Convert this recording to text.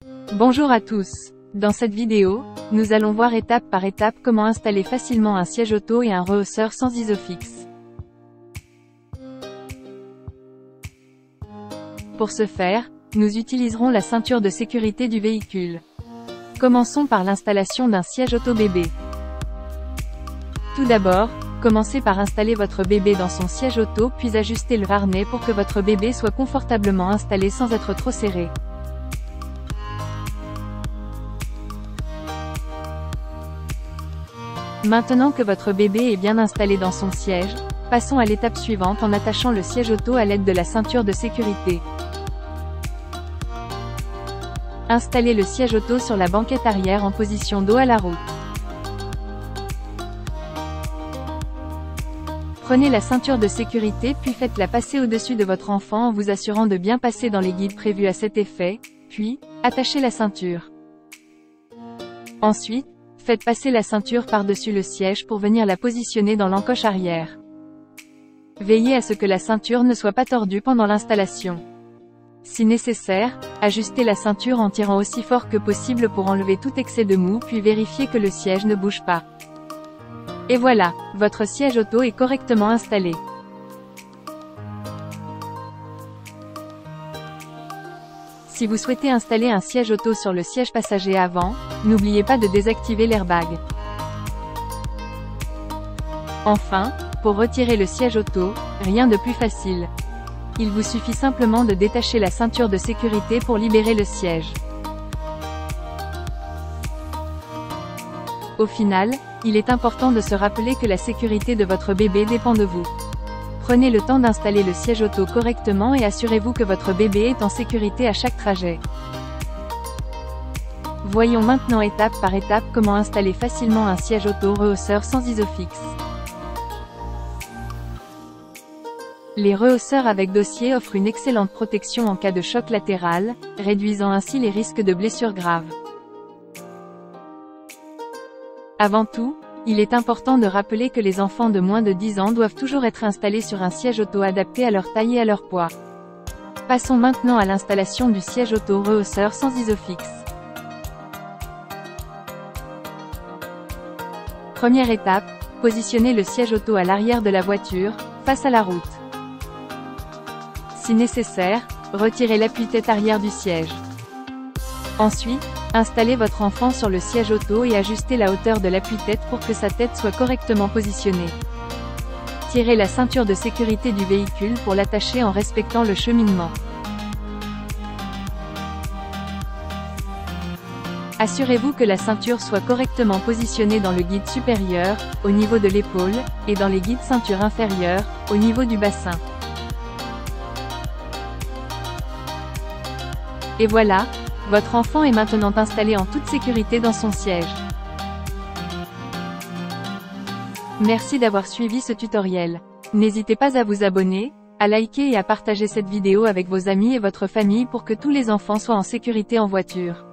Bonjour à tous. Dans cette vidéo, nous allons voir étape par étape comment installer facilement un siège auto et un rehausseur sans Isofix. Pour ce faire, nous utiliserons la ceinture de sécurité du véhicule. Commençons par l'installation d'un siège auto bébé. Tout d'abord, commencez par installer votre bébé dans son siège auto puis ajustez le harnais pour que votre bébé soit confortablement installé sans être trop serré. Maintenant que votre bébé est bien installé dans son siège, passons à l'étape suivante en attachant le siège auto à l'aide de la ceinture de sécurité. Installez le siège auto sur la banquette arrière en position dos à la route. Prenez la ceinture de sécurité puis faites-la passer au-dessus de votre enfant en vous assurant de bien passer dans les guides prévus à cet effet, puis, attachez la ceinture. Ensuite, faites passer la ceinture par-dessus le siège pour venir la positionner dans l'encoche arrière. Veillez à ce que la ceinture ne soit pas tordue pendant l'installation. Si nécessaire, ajustez la ceinture en tirant aussi fort que possible pour enlever tout excès de mou puis vérifiez que le siège ne bouge pas. Et voilà, votre siège auto est correctement installé. Si vous souhaitez installer un siège auto sur le siège passager avant, n'oubliez pas de désactiver l'airbag. Enfin, pour retirer le siège auto, rien de plus facile. Il vous suffit simplement de détacher la ceinture de sécurité pour libérer le siège. Au final, il est important de se rappeler que la sécurité de votre bébé dépend de vous. Prenez le temps d'installer le siège auto correctement et assurez-vous que votre bébé est en sécurité à chaque trajet. Voyons maintenant étape par étape comment installer facilement un siège auto rehausseur sans Isofix. Les rehausseurs avec dossier offrent une excellente protection en cas de choc latéral, réduisant ainsi les risques de blessures graves. Avant tout, il est important de rappeler que les enfants de moins de 10 ans doivent toujours être installés sur un siège auto adapté à leur taille et à leur poids. Passons maintenant à l'installation du siège auto rehausseur sans Isofix. Première étape, positionnez le siège auto à l'arrière de la voiture, face à la route. Si nécessaire, retirez l'appui-tête arrière du siège. Ensuite, installez votre enfant sur le siège auto et ajustez la hauteur de l'appui-tête pour que sa tête soit correctement positionnée. Tirez la ceinture de sécurité du véhicule pour l'attacher en respectant le cheminement. Assurez-vous que la ceinture soit correctement positionnée dans le guide supérieur, au niveau de l'épaule, et dans les guides ceinture inférieure, au niveau du bassin. Et voilà, votre enfant est maintenant installé en toute sécurité dans son siège. Merci d'avoir suivi ce tutoriel. N'hésitez pas à vous abonner, à liker et à partager cette vidéo avec vos amis et votre famille pour que tous les enfants soient en sécurité en voiture.